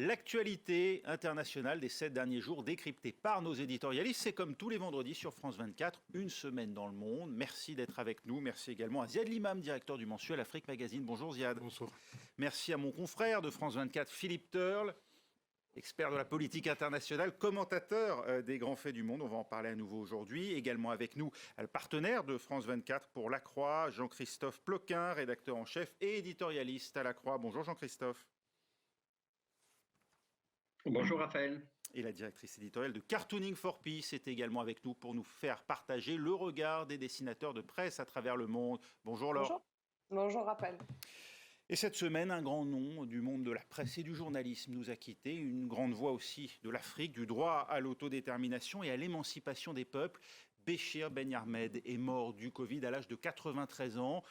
L'actualité internationale des 7 derniers jours décryptée par nos éditorialistes, c'est comme tous les vendredis sur France 24, une semaine dans le monde. Merci d'être avec nous. Merci également à Ziad Limam, directeur du mensuel Afrique Magazine. Bonjour Ziad. Bonsoir. Merci à mon confrère de France 24, Philippe Turle, expert de la politique internationale, commentateur des grands faits du monde. On va en parler à nouveau aujourd'hui. Également avec nous, le partenaire de France 24 pour La Croix, Jean-Christophe Ploquin, rédacteur en chef et éditorialiste à La Croix. Bonjour Jean-Christophe. Bonjour Raphaël. Et la directrice éditoriale de Cartooning for Peace est également avec nous pour nous faire partager le regard des dessinateurs de presse à travers le monde. Bonjour Laure. Bonjour. Bonjour Raphaël. Et cette semaine, un grand nom du monde de la presse et du journalisme nous a quittés, une grande voix aussi de l'Afrique, du droit à l'autodétermination et à l'émancipation des peuples. Béchir Ben Ahmed est mort du Covid à l'âge de 93 ans.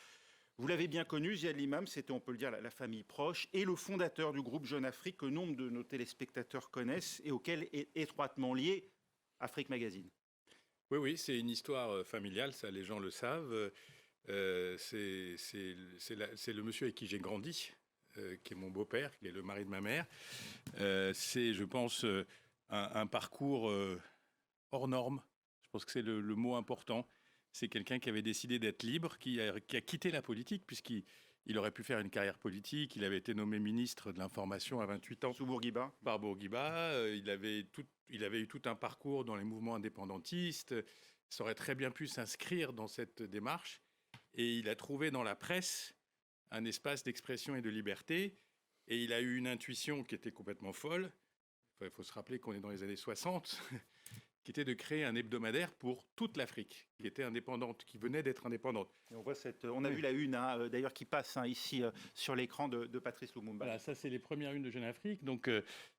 Vous l'avez bien connu, Ziad Limam, c'était, on peut le dire, la famille proche et le fondateur du groupe Jeune Afrique que nombre de nos téléspectateurs connaissent et auquel est étroitement lié Afrique Magazine. Oui, c'est une histoire familiale, ça les gens le savent. C'est le monsieur avec qui j'ai grandi, qui est mon beau-père, qui est le mari de ma mère. C'est, je pense, un parcours hors norme. Je pense que c'est le mot important. C'est quelqu'un qui avait décidé d'être libre, qui a quitté la politique, puisqu'il aurait pu faire une carrière politique. Il avait été nommé ministre de l'Information à 28 ans. Sous Bourguiba. Par Bourguiba. Il avait eu tout un parcours dans les mouvements indépendantistes. Ça aurait très bien pu s'inscrire dans cette démarche. Et il a trouvé dans la presse un espace d'expression et de liberté. Et il a eu une intuition qui était complètement folle. Il faut se rappeler qu'on est dans les années 60, qui était de créer un hebdomadaire pour toute l'Afrique, qui était indépendante, qui venait d'être indépendante. Et on a vu la une, d'ailleurs, qui passe ici sur l'écran de Patrice Lumumba. Voilà, ça c'est les premières unes de Jeune Afrique. Donc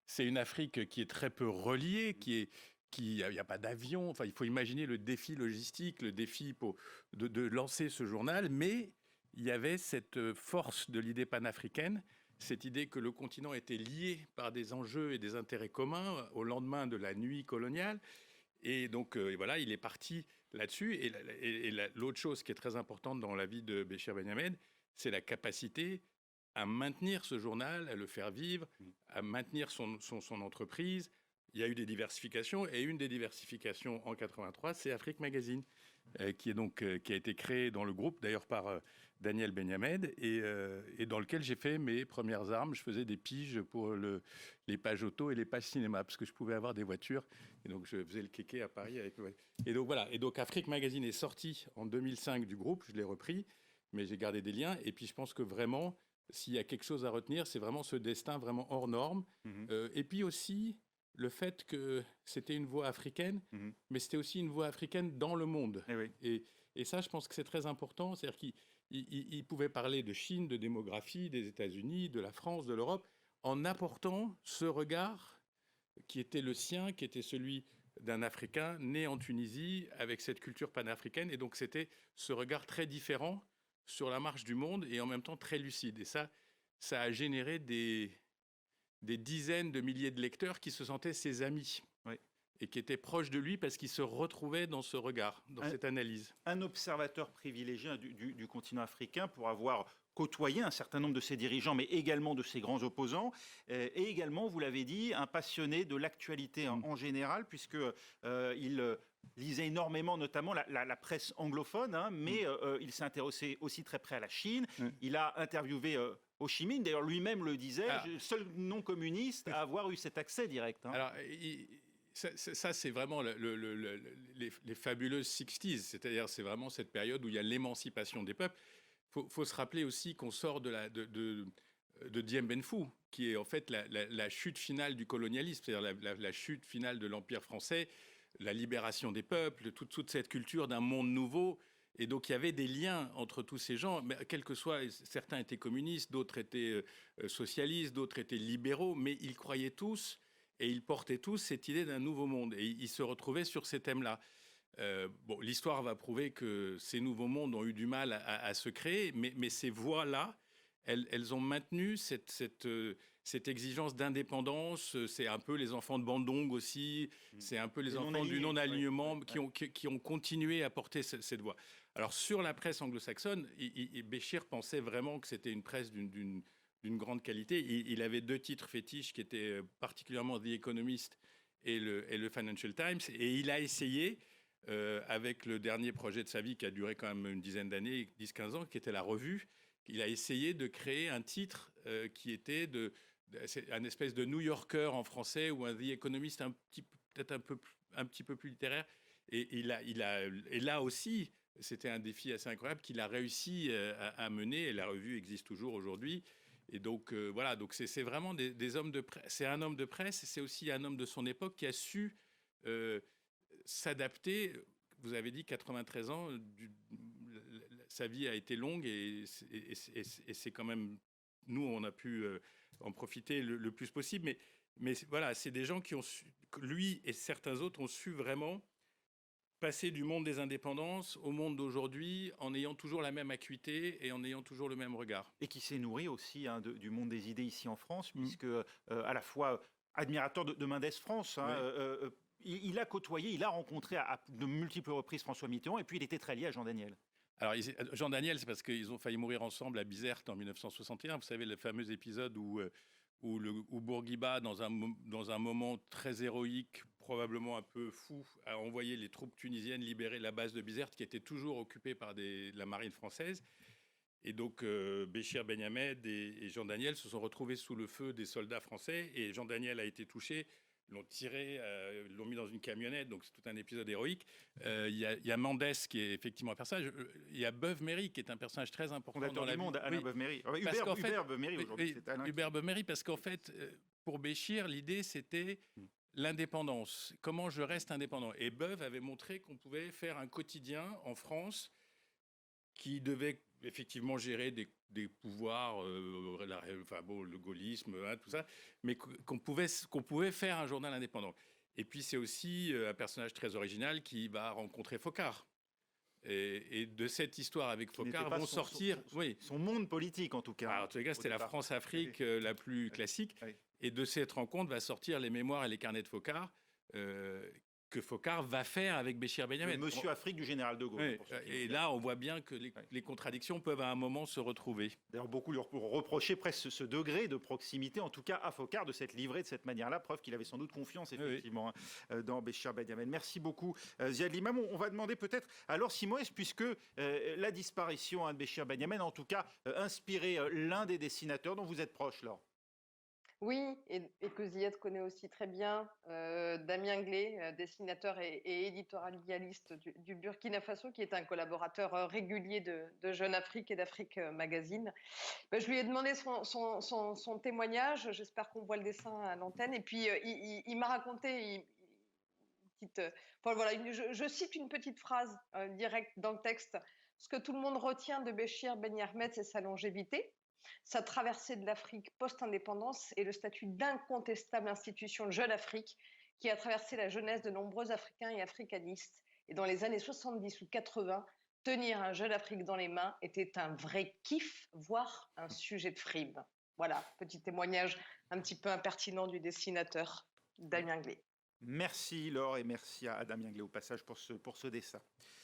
c'est une Afrique qui est très peu reliée, il n'y a pas d'avion. Enfin, il faut imaginer le défi logistique, le défi de lancer ce journal. Mais il y avait cette force de l'idée panafricaine, cette idée que le continent était lié par des enjeux et des intérêts communs au lendemain de la nuit coloniale. Et donc, voilà, il est parti là-dessus. Et l'autre chose qui est très importante dans la vie de Béchir Ben Ahmed, c'est la capacité à maintenir ce journal, à le faire vivre, à maintenir son entreprise. Il y a eu des diversifications, et une des diversifications en 83, c'est Afrique Magazine, qui a été créé dans le groupe, d'ailleurs par Daniel Ben Ahmed, et dans lequel j'ai fait mes premières armes. Je faisais des piges pour les pages auto et les pages cinéma, parce que je pouvais avoir des voitures, et donc je faisais le kéké à Paris. Et donc voilà, et donc Afrique Magazine est sorti en 2005 du groupe, je l'ai repris, mais j'ai gardé des liens, et puis je pense que vraiment, s'il y a quelque chose à retenir, c'est vraiment ce destin vraiment hors norme, et puis aussi le fait que c'était une voix africaine, mais c'était aussi une voix africaine dans le monde. Et ça, je pense que c'est très important. C'est-à-dire qu'il pouvait parler de Chine, de démographie, des États-Unis, de la France, de l'Europe, en apportant ce regard qui était le sien, qui était celui d'un Africain né en Tunisie, avec cette culture panafricaine. Et donc, c'était ce regard très différent sur la marche du monde et en même temps très lucide. Et ça a généré des dizaines de milliers de lecteurs qui se sentaient ses amis et qui étaient proches de lui parce qu'ils se retrouvaient dans ce regard, dans cette analyse. Un observateur privilégié du continent africain pour avoir côtoyé un certain nombre de ses dirigeants, mais également de ses grands opposants, et également, vous l'avez dit, un passionné de l'actualité en général, puisqu'il lisait énormément, notamment la presse anglophone, mais il s'est intéressé aussi très près à la Chine. Il a interviewé Ho Chi Minh, d'ailleurs lui-même le disait, seul non-communiste à avoir eu cet accès direct. Alors, ça c'est vraiment les fabuleuses 60s, c'est-à-dire c'est vraiment cette période où il y a l'émancipation des peuples. Faut se rappeler aussi qu'on sort de Dien Bien Phu, qui est en fait la chute finale du colonialisme, c'est-à-dire la chute finale de l'Empire français, la libération des peuples, toute cette culture d'un monde nouveau. Et donc, il y avait des liens entre tous ces gens, mais quels que soient, certains étaient communistes, d'autres étaient socialistes, d'autres étaient libéraux, mais ils croyaient tous et ils portaient tous cette idée d'un nouveau monde. Et ils se retrouvaient sur ces thèmes-là. L'histoire va prouver que ces nouveaux mondes ont eu du mal à se créer, mais ces voix-là, elles ont maintenu cette exigence d'indépendance. C'est un peu les enfants de Bandung aussi, c'est un peu les enfants du non-alignement qui ont continué à porter cette voix. Alors sur la presse anglo-saxonne, Béchir pensait vraiment que c'était une presse d'une grande qualité. Il avait 2 titres fétiches qui étaient particulièrement The Economist et le Financial Times. Et il a essayé, avec le dernier projet de sa vie qui a duré quand même une dizaine d'années, 10-15 ans, qui était la Revue, il a essayé de créer un titre qui était c'est un espèce de New Yorker en français ou un The Economist peut-être un petit peu plus littéraire. Et là aussi, c'était un défi assez incroyable qu'il a réussi à mener. Et la Revue existe toujours aujourd'hui. Et donc voilà, donc c'est vraiment des hommes de presse. C'est un homme de presse, c'est aussi un homme de son époque qui a su s'adapter. Vous avez dit 93 ans, sa vie a été longue et c'est quand même, nous, on a pu en profiter le plus possible. Mais voilà, c'est des gens qui ont su, lui et certains autres ont su vraiment passer du monde des indépendances au monde d'aujourd'hui en ayant toujours la même acuité et en ayant toujours le même regard. Et qui s'est nourri aussi du monde des idées ici en France, puisque à la fois admirateur de Mendès France, hein, il a côtoyé, il a rencontré à de multiples reprises François Mitterrand, et puis il était très lié à Jean Daniel. Alors, Jean Daniel, c'est parce qu'ils ont failli mourir ensemble à Bizerte en 1961. Vous savez, le fameux épisode où Bourguiba, dans un moment très héroïque, probablement un peu fou, a envoyé les troupes tunisiennes libérer la base de Bizerte, qui était toujours occupée par la marine française. Et donc, Béchir Ben Hamed et Jean Daniel se sont retrouvés sous le feu des soldats français. Et Jean Daniel a été touché. L'ont tiré, l'ont mis dans une camionnette, donc c'est tout un épisode héroïque. Il y a Mendès qui est effectivement un personnage. Il y a Beuve-Méry qui est un personnage très important fondateur dans la du Monde, Alain Beuve-Méry. Hubert Beuve-Méry aujourd'hui. Hubert Beuve-Méry, parce qu'en fait, pour Béchir, l'idée c'était l'indépendance. Comment je reste indépendant? Et Beuve avait montré qu'on pouvait faire un quotidien en France qui devait effectivement gérer des pouvoirs, le gaullisme, hein, tout ça, mais qu'on pouvait faire un journal indépendant. Et puis c'est aussi un personnage très original qui va rencontrer Focard. Et de cette histoire avec Focard vont sortir... Son monde politique, en tout cas. Alors, en tous les cas, c'était la France-Afrique la plus classique. Oui. Et de cette rencontre va sortir les mémoires et les carnets de Focard, que Focard va faire avec Béchir Ben Hamed. Monsieur Afrique du général de Gaulle. Oui, et là, on voit bien que les contradictions peuvent à un moment se retrouver. D'ailleurs, beaucoup lui reprochaient presque ce degré de proximité, en tout cas à Focard, de s'être livré de cette manière-là, preuve qu'il avait sans doute confiance, effectivement, dans Béchir Ben Hamed. Merci beaucoup, Ziad Limam. On va demander peut-être à Laure Simoes, puisque la disparition de Béchir Ben Hamed, en tout cas, inspiré l'un des dessinateurs dont vous êtes proche, Laure. Oui, et que Ziad connaît aussi très bien, Damien Glé, dessinateur et éditorialiste du Burkina Faso, qui est un collaborateur régulier de Jeune Afrique et d'Afrique Magazine. Je lui ai demandé son témoignage, j'espère qu'on voit le dessin à l'antenne, et puis il m'a raconté je cite une petite phrase directe dans le texte. Ce que tout le monde retient de Béchir Ben Hamed, c'est sa longévité, sa traversée de l'Afrique post-indépendance et le statut d'incontestable institution de Jeune Afrique qui a traversé la jeunesse de nombreux Africains et africanistes. Et dans les années 70 ou 80, tenir un Jeune Afrique dans les mains était un vrai kiff, voire un sujet de frime. Voilà, petit témoignage un petit peu impertinent du dessinateur Damien Glé. Merci Laure et merci à Damien Glé au passage pour ce dessin.